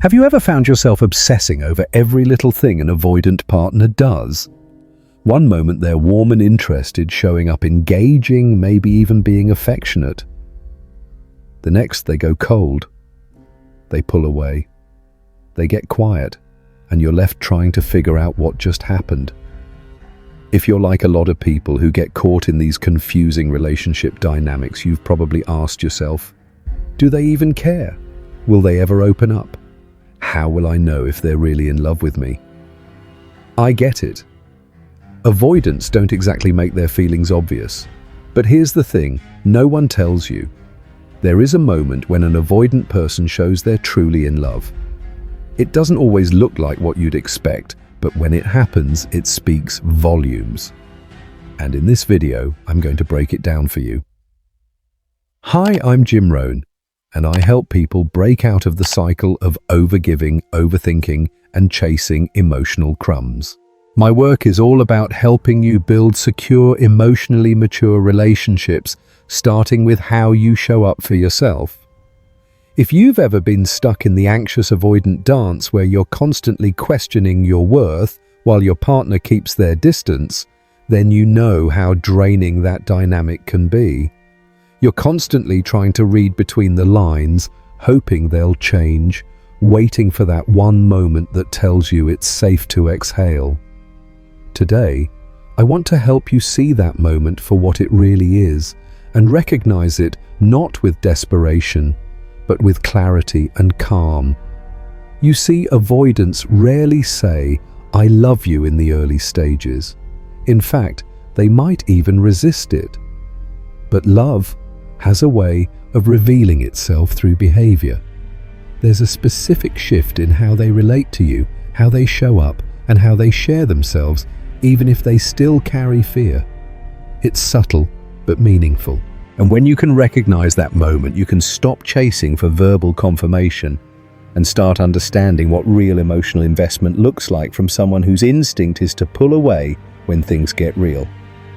Have you ever found yourself obsessing over every little thing an avoidant partner does? One moment they're warm and interested, showing up engaging, maybe even being affectionate. The next they go cold. They pull away. They get quiet, and you're left trying to figure out what just happened. If you're like a lot of people who get caught in these confusing relationship dynamics, you've probably asked yourself, do they even care? Will they ever open up? How will I know if they're really in love with me? I get it. Avoidants don't exactly make their feelings obvious. But here's the thing, no one tells you. There is a moment when an avoidant person shows they're truly in love. It doesn't always look like what you'd expect, but when it happens, it speaks volumes. And in this video, I'm going to break it down for you. Hi, I'm Jim Rohn, and I help people break out of the cycle of overgiving, overthinking, and chasing emotional crumbs. My work is all about helping you build secure, emotionally mature relationships, starting with how you show up for yourself. If you've ever been stuck in the anxious avoidant dance where you're constantly questioning your worth while your partner keeps their distance, then you know how draining that dynamic can be. You're constantly trying to read between the lines, hoping they'll change, waiting for that one moment that tells you it's safe to exhale. Today, I want to help you see that moment for what it really is and recognize it not with desperation, but with clarity and calm. You see, avoidants rarely say, "I love you" in the early stages. In fact, they might even resist it. But love has a way of revealing itself through behavior. There's a specific shift in how they relate to you, how they show up, and how they share themselves, even if they still carry fear. It's subtle, but meaningful. And when you can recognize that moment, you can stop chasing for verbal confirmation and start understanding what real emotional investment looks like from someone whose instinct is to pull away when things get real.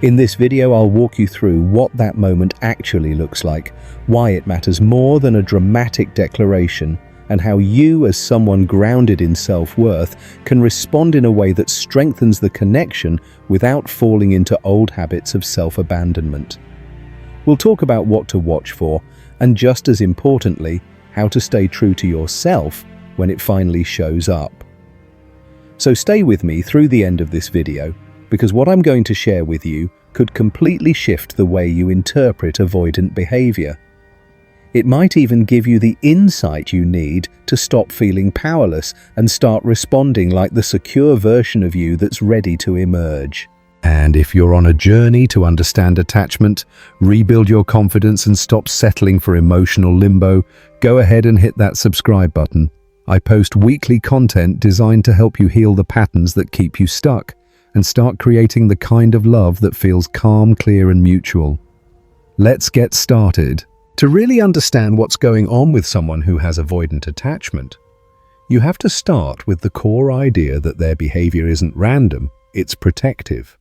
In this video, I'll walk you through what that moment actually looks like, why it matters more than a dramatic declaration, and how you, as someone grounded in self-worth, can respond in a way that strengthens the connection without falling into old habits of self-abandonment. We'll talk about what to watch for, and just as importantly, how to stay true to yourself when it finally shows up. So stay with me through the end of this video, because what I'm going to share with you could completely shift the way you interpret avoidant behavior. It might even give you the insight you need to stop feeling powerless and start responding like the secure version of you that's ready to emerge. And if you're on a journey to understand attachment, rebuild your confidence and stop settling for emotional limbo, go ahead and hit that subscribe button. I post weekly content designed to help you heal the patterns that keep you stuck and start creating the kind of love that feels calm, clear, and mutual. Let's get started. To really understand what's going on with someone who has avoidant attachment, you have to start with the core idea that their behavior isn't random, it's protective.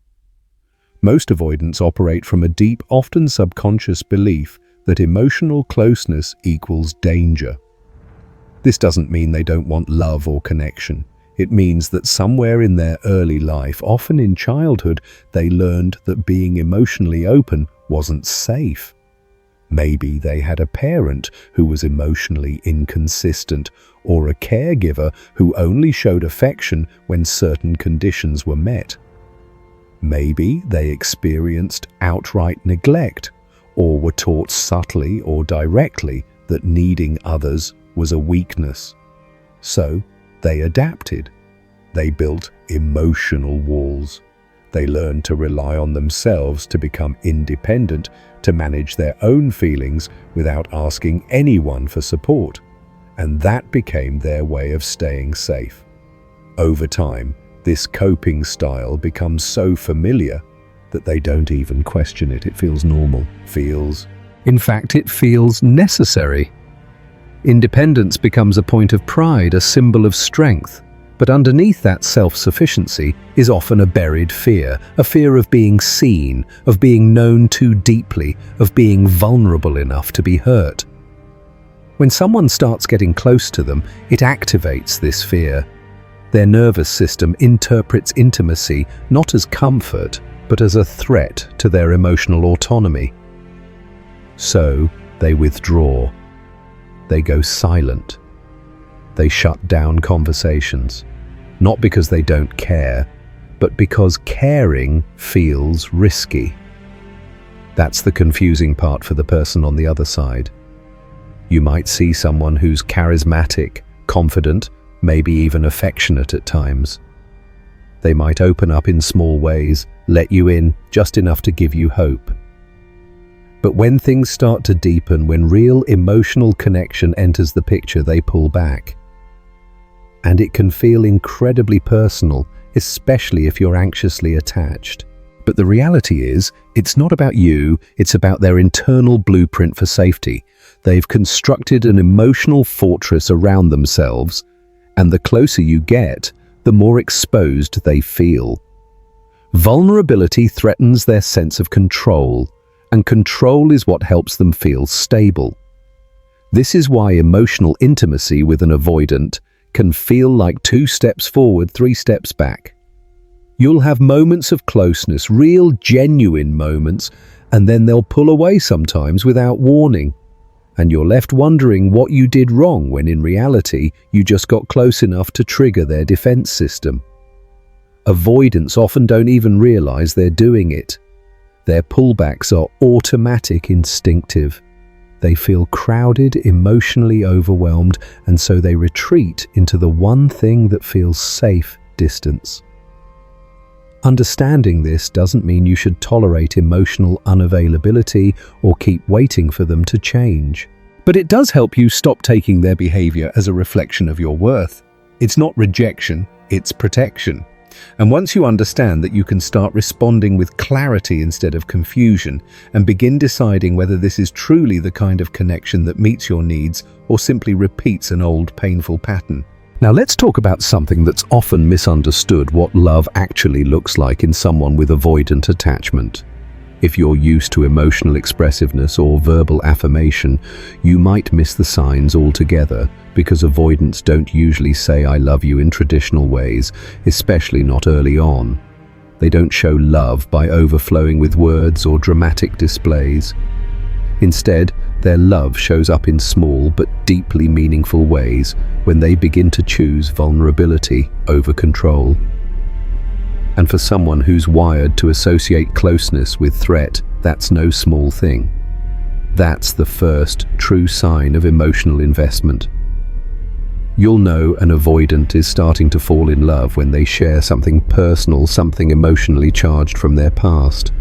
Most avoidants operate from a deep, often subconscious belief that emotional closeness equals danger. This doesn't mean they don't want love or connection. It means that somewhere in their early life, often in childhood, they learned that being emotionally open wasn't safe. Maybe they had a parent who was emotionally inconsistent, or a caregiver who only showed affection when certain conditions were met. Maybe they experienced outright neglect, or were taught subtly or directly that needing others was a weakness. So they adapted. They built emotional walls. They learned to rely on themselves to become independent, to manage their own feelings without asking anyone for support. And that became their way of staying safe. Over time, this coping style becomes so familiar that they don't even question it. It feels normal. In fact, it feels necessary. Independence becomes a point of pride, a symbol of strength. But underneath that self-sufficiency is often a buried fear, a fear of being seen, of being known too deeply, of being vulnerable enough to be hurt. When someone starts getting close to them, it activates this fear. Their nervous system interprets intimacy not as comfort, but as a threat to their emotional autonomy. So, they withdraw. They go silent. They shut down conversations. Not because they don't care, but because caring feels risky. That's the confusing part for the person on the other side. You might see someone who's charismatic, confident, maybe even affectionate at times. They might open up in small ways, let you in just enough to give you hope. But when things start to deepen, when real emotional connection enters the picture, they pull back. And it can feel incredibly personal, especially if you're anxiously attached. But the reality is, it's not about you, it's about their internal blueprint for safety. They've constructed an emotional fortress around themselves, and the closer you get, the more exposed they feel. Vulnerability threatens their sense of control, and control is what helps them feel stable. This is why emotional intimacy with an avoidant can feel like 2 steps forward, 3 steps back. You'll have moments of closeness, real, genuine moments, and then they'll pull away sometimes without warning. And you're left wondering what you did wrong when in reality you just got close enough to trigger their defense system. Avoidants often don't even realize they're doing it. Their pullbacks are automatic, instinctive. They feel crowded, emotionally overwhelmed, and so they retreat into the one thing that feels safe: distance. Understanding this doesn't mean you should tolerate emotional unavailability or keep waiting for them to change. But it does help you stop taking their behavior as a reflection of your worth. It's not rejection, it's protection. And once you understand that, you can start responding with clarity instead of confusion, and begin deciding whether this is truly the kind of connection that meets your needs or simply repeats an old painful pattern. Now let's talk about something that's often misunderstood: what love actually looks like in someone with avoidant attachment. If you're used to emotional expressiveness or verbal affirmation, you might miss the signs altogether, because avoidants don't usually say "I love you" in traditional ways, especially not early on. They don't show love by overflowing with words or dramatic displays. Instead, their love shows up in small but deeply meaningful ways when they begin to choose vulnerability over control. And for someone who's wired to associate closeness with threat, that's no small thing. That's the first true sign of emotional investment. You'll know an avoidant is starting to fall in love when they share something personal, something emotionally charged from their past.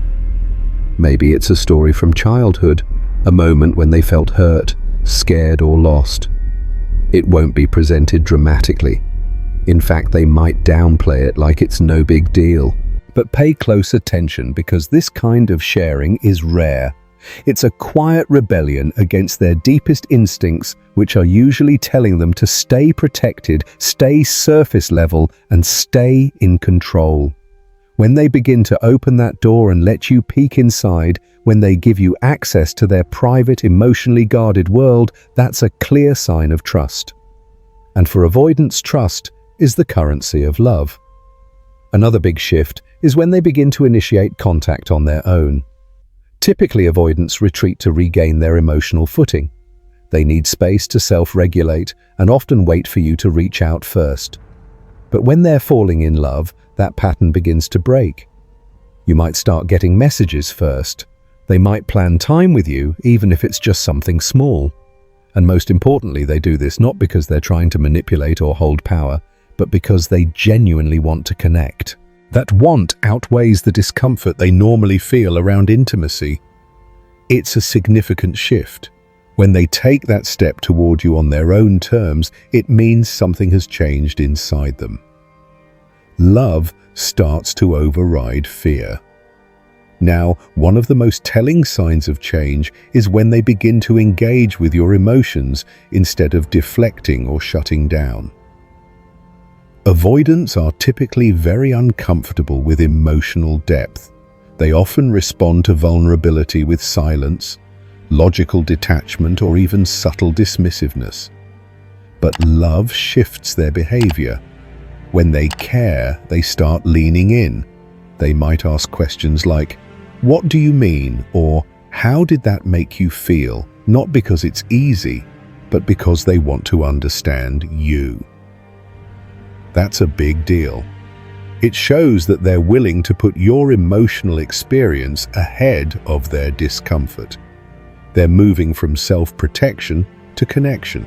Maybe it's a story from childhood, a moment when they felt hurt, scared, or lost. It won't be presented dramatically. In fact, they might downplay it like it's no big deal. But pay close attention, because this kind of sharing is rare. It's a quiet rebellion against their deepest instincts, which are usually telling them to stay protected, stay surface level, and stay in control. When they begin to open that door and let you peek inside, when they give you access to their private, emotionally guarded world, that's a clear sign of trust. And for avoidants, trust is the currency of love. Another big shift is when they begin to initiate contact on their own. Typically, avoidants retreat to regain their emotional footing. They need space to self-regulate and often wait for you to reach out first. But when they're falling in love, that pattern begins to break. You might start getting messages first. They might plan time with you, even if it's just something small. And most importantly, they do this not because they're trying to manipulate or hold power, but because they genuinely want to connect. That want outweighs the discomfort they normally feel around intimacy. It's a significant shift. When they take that step toward you on their own terms, it means something has changed inside them. Love starts to override fear. Now, one of the most telling signs of change is when they begin to engage with your emotions instead of deflecting or shutting down. Avoidants are typically very uncomfortable with emotional depth. They often respond to vulnerability with silence, logical detachment, or even subtle dismissiveness. But love shifts their behavior. When they care, they start leaning in. They might ask questions like, "What do you mean?" or "How did that make you feel?" Not because it's easy, but because they want to understand you. That's a big deal. It shows that they're willing to put your emotional experience ahead of their discomfort. They're moving from self-protection to connection.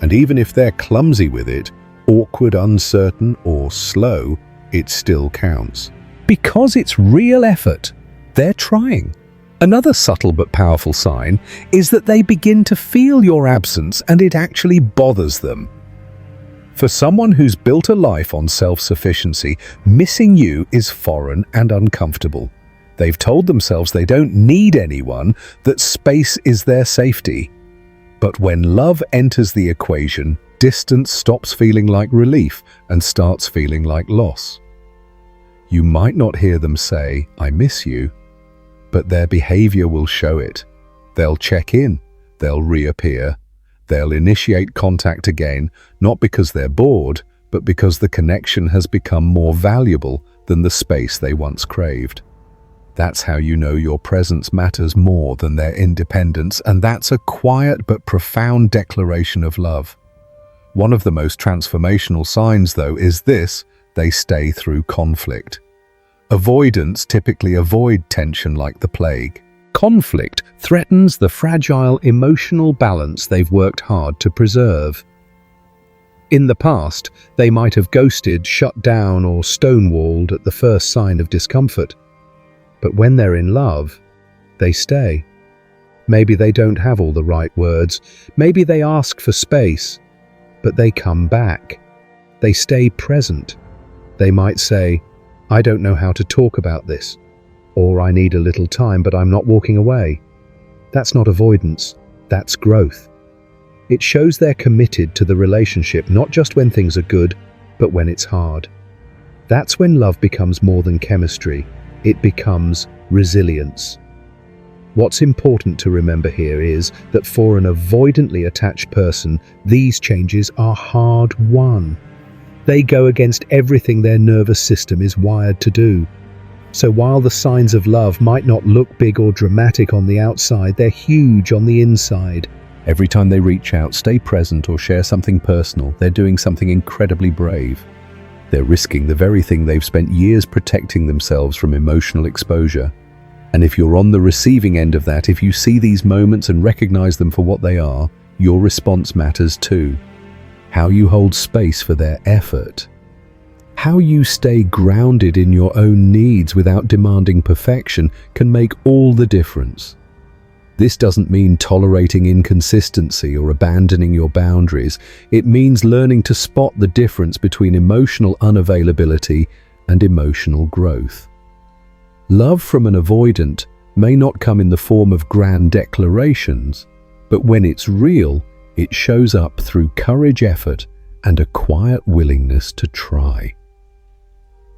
And even if they're clumsy with it, awkward, uncertain, or slow, it still counts. Because it's real effort. They're trying. Another subtle but powerful sign is that they begin to feel your absence and it actually bothers them. For someone who's built a life on self-sufficiency, missing you is foreign and uncomfortable. They've told themselves they don't need anyone, that space is their safety. But when love enters the equation, distance stops feeling like relief and starts feeling like loss. You might not hear them say, "I miss you," but their behavior will show it. They'll check in, they'll reappear, they'll initiate contact again, not because they're bored, but because the connection has become more valuable than the space they once craved. That's how you know your presence matters more than their independence, and that's a quiet but profound declaration of love. One of the most transformational signs, though, is this: they stay through conflict. Avoidants typically avoid tension like the plague. Conflict threatens the fragile emotional balance they've worked hard to preserve. In the past, they might have ghosted, shut down, or stonewalled at the first sign of discomfort. But when they're in love, they stay. Maybe they don't have all the right words, maybe they ask for space, but they come back. They stay present. They might say, "I don't know how to talk about this," or "I need a little time, but I'm not walking away." That's not avoidance, that's growth. It shows they're committed to the relationship, not just when things are good, but when it's hard. That's when love becomes more than chemistry. It becomes resilience. What's important to remember here is that for an avoidantly attached person, these changes are hard-won. They go against everything their nervous system is wired to do. So while the signs of love might not look big or dramatic on the outside, they're huge on the inside. Every time they reach out, stay present, or share something personal, they're doing something incredibly brave. They're risking the very thing they've spent years protecting themselves from emotional exposure. And if you're on the receiving end of that, if you see these moments and recognize them for what they are, your response matters too. How you hold space for their effort. How you stay grounded in your own needs without demanding perfection can make all the difference. This doesn't mean tolerating inconsistency or abandoning your boundaries. It means learning to spot the difference between emotional unavailability and emotional growth. Love from an avoidant may not come in the form of grand declarations, but when it's real, it shows up through courage, effort, and a quiet willingness to try.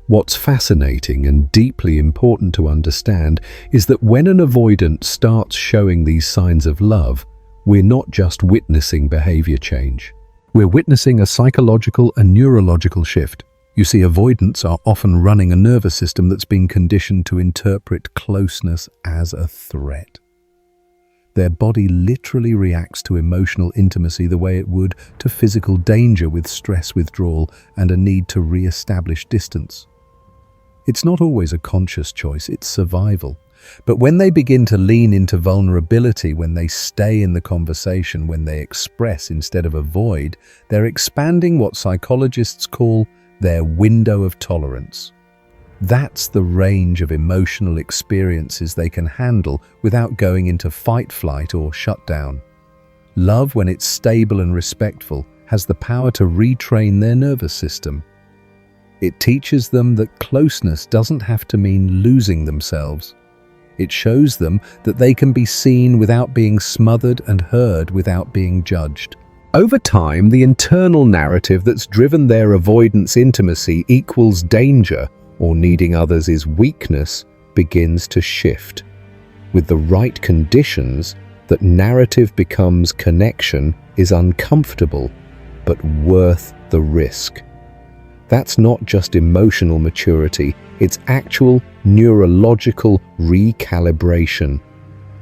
What's fascinating and deeply important to understand is that when an avoidant starts showing these signs of love, we're not just witnessing behavior change. We're witnessing a psychological and neurological shift. You see, avoidants are often running a nervous system that's been conditioned to interpret closeness as a threat. Their body literally reacts to emotional intimacy the way it would to physical danger, with stress withdrawal and a need to re-establish distance. It's not always a conscious choice, it's survival. But when they begin to lean into vulnerability, when they stay in the conversation, when they express instead of avoid, they're expanding what psychologists call their window of tolerance. That's the range of emotional experiences they can handle without going into fight, flight, or shutdown. Love, when it's stable and respectful, has the power to retrain their nervous system. It teaches them that closeness doesn't have to mean losing themselves. It shows them that they can be seen without being smothered and heard without being judged. Over time, the internal narrative that's driven their avoidance intimacy equals danger or needing others is weakness begins to shift. With the right conditions, that narrative becomes connection is uncomfortable, but worth the risk. That's not just emotional maturity, it's actual neurological recalibration.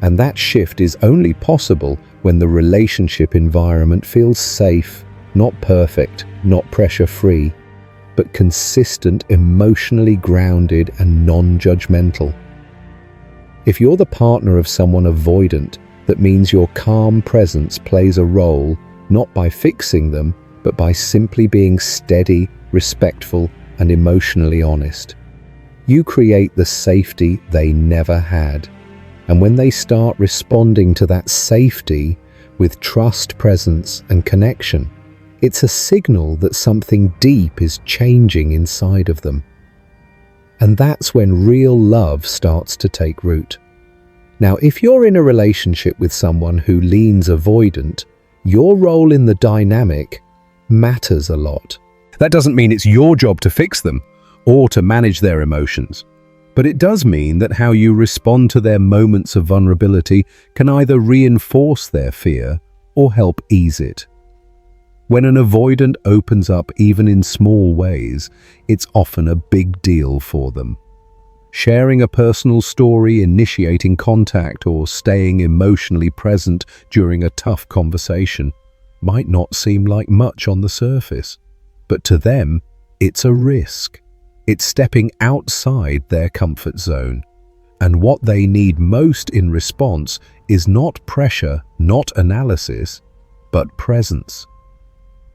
And that shift is only possible when the relationship environment feels safe, not perfect, not pressure-free, but consistent, emotionally grounded and non-judgmental. If you're the partner of someone avoidant, that means your calm presence plays a role, not by fixing them, but by simply being steady, respectful, and emotionally honest. You create the safety they never had. And when they start responding to that safety with trust, presence, and connection, it's a signal that something deep is changing inside of them. And that's when real love starts to take root. Now, if you're in a relationship with someone who leans avoidant, your role in the dynamic matters a lot. That doesn't mean it's your job to fix them or to manage their emotions, but it does mean that how you respond to their moments of vulnerability can either reinforce their fear or help ease it. When an avoidant opens up even in small ways, it's often a big deal for them. Sharing a personal story, initiating contact, or staying emotionally present during a tough conversation might not seem like much on the surface, but to them, it's a risk. It's stepping outside their comfort zone. And what they need most in response is not pressure, not analysis, but presence.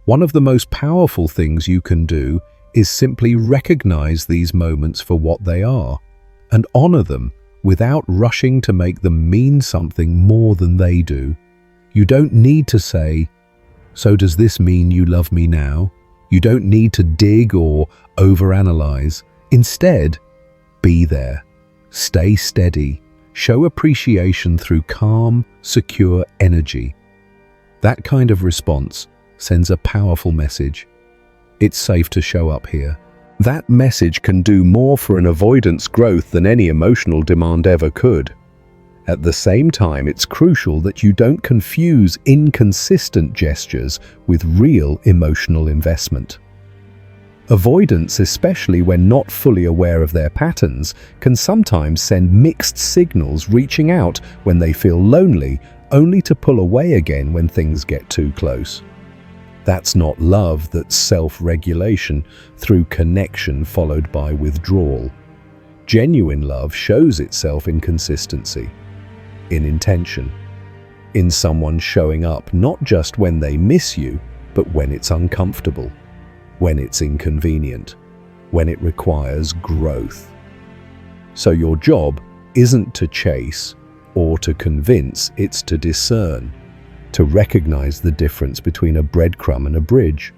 One of the most powerful things you can do is simply recognize these moments for what they are and honor them without rushing to make them mean something more than they do. You don't need to say, "So does this mean you love me now?" You don't need to dig or overanalyze. Instead, be there. Stay steady. Show appreciation through calm, secure energy. That kind of response sends a powerful message. It's safe to show up here. That message can do more for an avoidance growth than any emotional demand ever could. At the same time, it's crucial that you don't confuse inconsistent gestures with real emotional investment. Avoidance, especially when not fully aware of their patterns, can sometimes send mixed signals, reaching out when they feel lonely, only to pull away again when things get too close. That's not love, that's self-regulation through connection followed by withdrawal. Genuine love shows itself in consistency, in intention, in someone showing up not just when they miss you, but when it's uncomfortable, when it's inconvenient, when it requires growth. So your job isn't to chase or to convince, it's to discern, to recognize the difference between a breadcrumb and a bridge.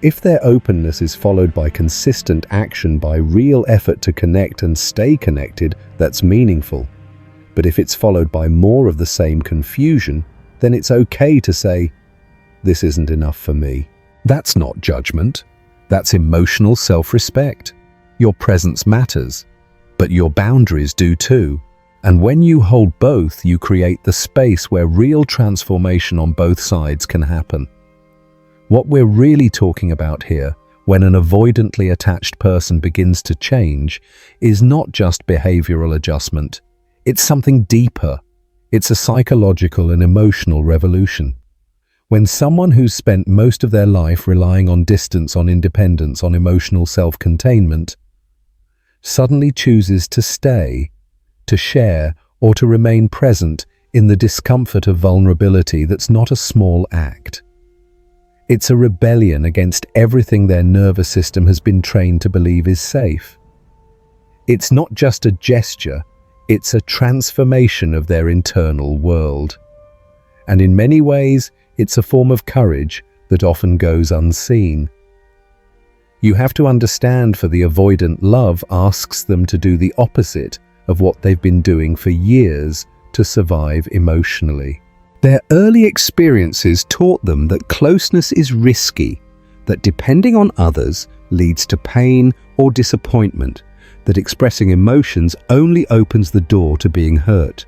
If their openness is followed by consistent action, by real effort to connect and stay connected, that's meaningful. But if it's followed by more of the same confusion, then it's okay to say, "This isn't enough for me." That's not judgment. That's emotional self-respect. Your presence matters, but your boundaries do too. And when you hold both, you create the space where real transformation on both sides can happen. What we're really talking about here, when an avoidantly attached person begins to change, is not just behavioral adjustment. It's something deeper. It's a psychological and emotional revolution. When someone who's spent most of their life relying on distance, on independence, on emotional self-containment, suddenly chooses to stay, to share, or to remain present in the discomfort of vulnerability, that's not a small act. It's a rebellion against everything their nervous system has been trained to believe is safe. It's not just a gesture, it's a transformation of their internal world. And in many ways, it's a form of courage that often goes unseen. You have to understand, for the avoidant, love asks them to do the opposite of what they've been doing for years to survive emotionally. Their early experiences taught them that closeness is risky, that depending on others leads to pain or disappointment, that expressing emotions only opens the door to being hurt.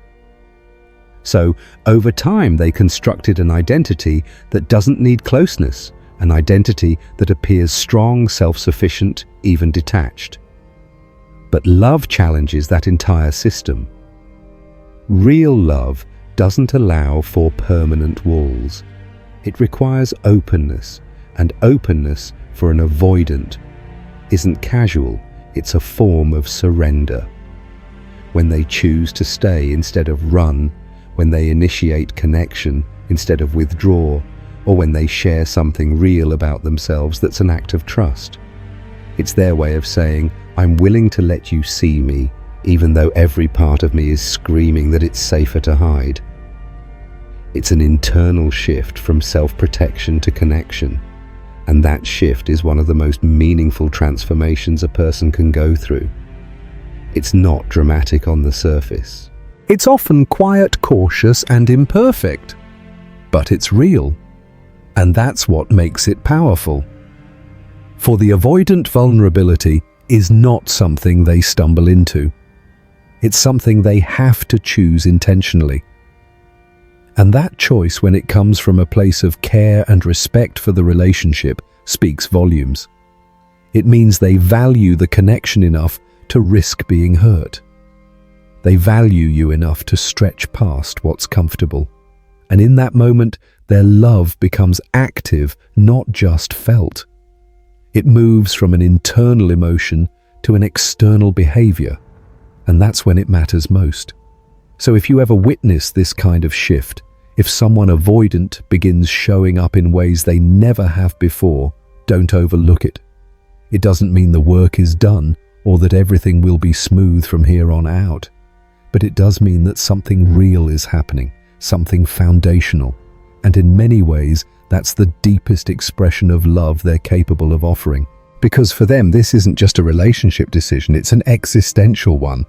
So, over time, they constructed an identity that doesn't need closeness, an identity that appears strong, self-sufficient, even detached. But love challenges that entire system. Real love doesn't allow for permanent walls. It requires openness, and openness for an avoidant isn't casual, it's a form of surrender. When they choose to stay instead of run, when they initiate connection instead of withdraw, or when they share something real about themselves that's an act of trust. It's their way of saying, I'm willing to let you see me, even though every part of me is screaming that it's safer to hide. It's an internal shift from self-protection to connection, and that shift is one of the most meaningful transformations a person can go through. It's not dramatic on the surface. It's often quiet, cautious, and imperfect. But it's real. And that's what makes it powerful. For the avoidant, vulnerability is not something they stumble into. It's something they have to choose intentionally. And that choice, when it comes from a place of care and respect for the relationship, speaks volumes. It means they value the connection enough to risk being hurt. They value you enough to stretch past what's comfortable. And in that moment, their love becomes active, not just felt. It moves from an internal emotion to an external behavior, and that's when it matters most. So if you ever witness this kind of shift, if someone avoidant begins showing up in ways they never have before, don't overlook it. It doesn't mean the work is done or that everything will be smooth from here on out. But it does mean that something real is happening, something foundational. And in many ways, that's the deepest expression of love they're capable of offering. Because for them, this isn't just a relationship decision, it's an existential one.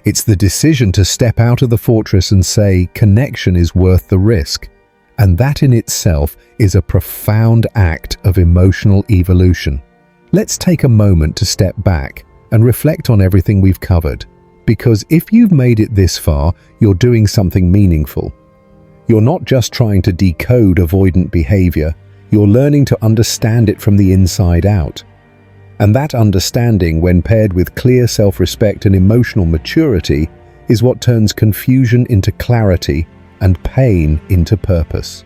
It's the decision to step out of the fortress and say, connection is worth the risk. And that in itself is a profound act of emotional evolution. Let's take a moment to step back and reflect on everything we've covered. Because if you've made it this far, you're doing something meaningful. You're not just trying to decode avoidant behavior, you're learning to understand it from the inside out. And that understanding, when paired with clear self-respect and emotional maturity, is what turns confusion into clarity and pain into purpose.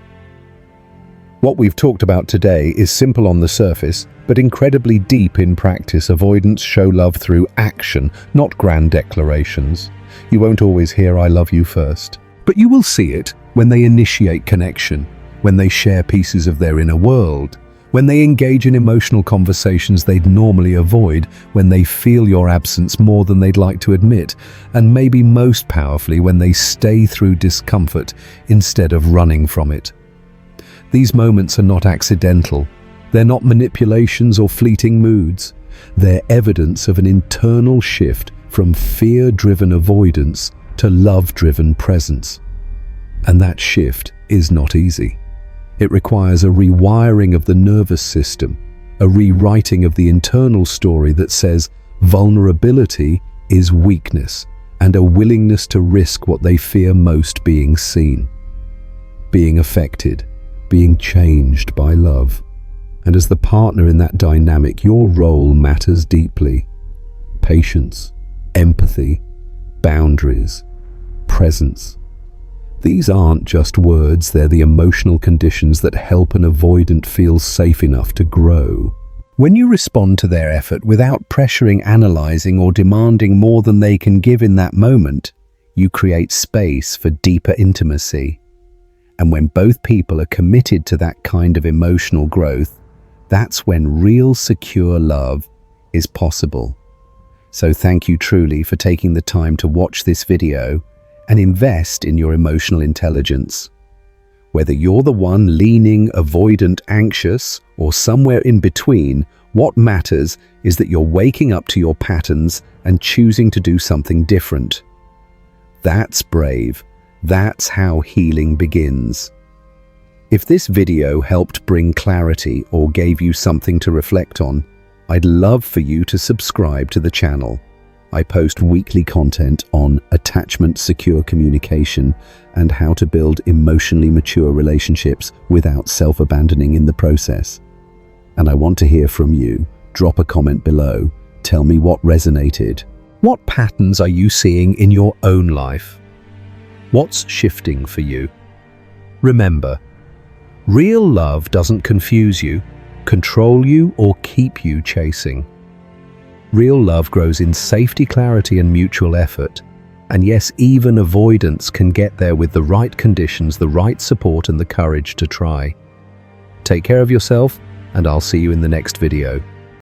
What we've talked about today is simple on the surface, but incredibly deep in practice. Avoidants show love through action, not grand declarations. You won't always hear "I love you" first, but you will see it when they initiate connection, when they share pieces of their inner world, when they engage in emotional conversations they'd normally avoid, when they feel your absence more than they'd like to admit, and maybe most powerfully, when they stay through discomfort instead of running from it. These moments are not accidental. They're not manipulations or fleeting moods. They're evidence of an internal shift from fear-driven avoidance to love-driven presence. And that shift is not easy. It requires a rewiring of the nervous system, a rewriting of the internal story that says vulnerability is weakness, and a willingness to risk what they fear most: being seen, being affected, being changed by love. And as the partner in that dynamic, your role matters deeply. Patience, empathy, boundaries, presence. These aren't just words, they're the emotional conditions that help an avoidant feel safe enough to grow. When you respond to their effort without pressuring, analyzing, or demanding more than they can give in that moment, you create space for deeper intimacy. And when both people are committed to that kind of emotional growth, that's when real, secure love is possible. So thank you truly for taking the time to watch this video and invest in your emotional intelligence. Whether you're the one leaning, avoidant, anxious, or somewhere in between, what matters is that you're waking up to your patterns and choosing to do something different. That's brave. That's how healing begins. If this video helped bring clarity or gave you something to reflect on, I'd love for you to subscribe to the channel. I post weekly content on attachment, secure communication, and how to build emotionally mature relationships without self-abandoning in the process. And I want to hear from you. Drop a comment below. Tell me what resonated. What patterns are you seeing in your own life? What's shifting for you? Remember, real love doesn't confuse you, control you, or keep you chasing. Real love grows in safety, clarity, and mutual effort. And yes, even avoidance can get there with the right conditions, the right support, and the courage to try. Take care of yourself, and I'll see you in the next video.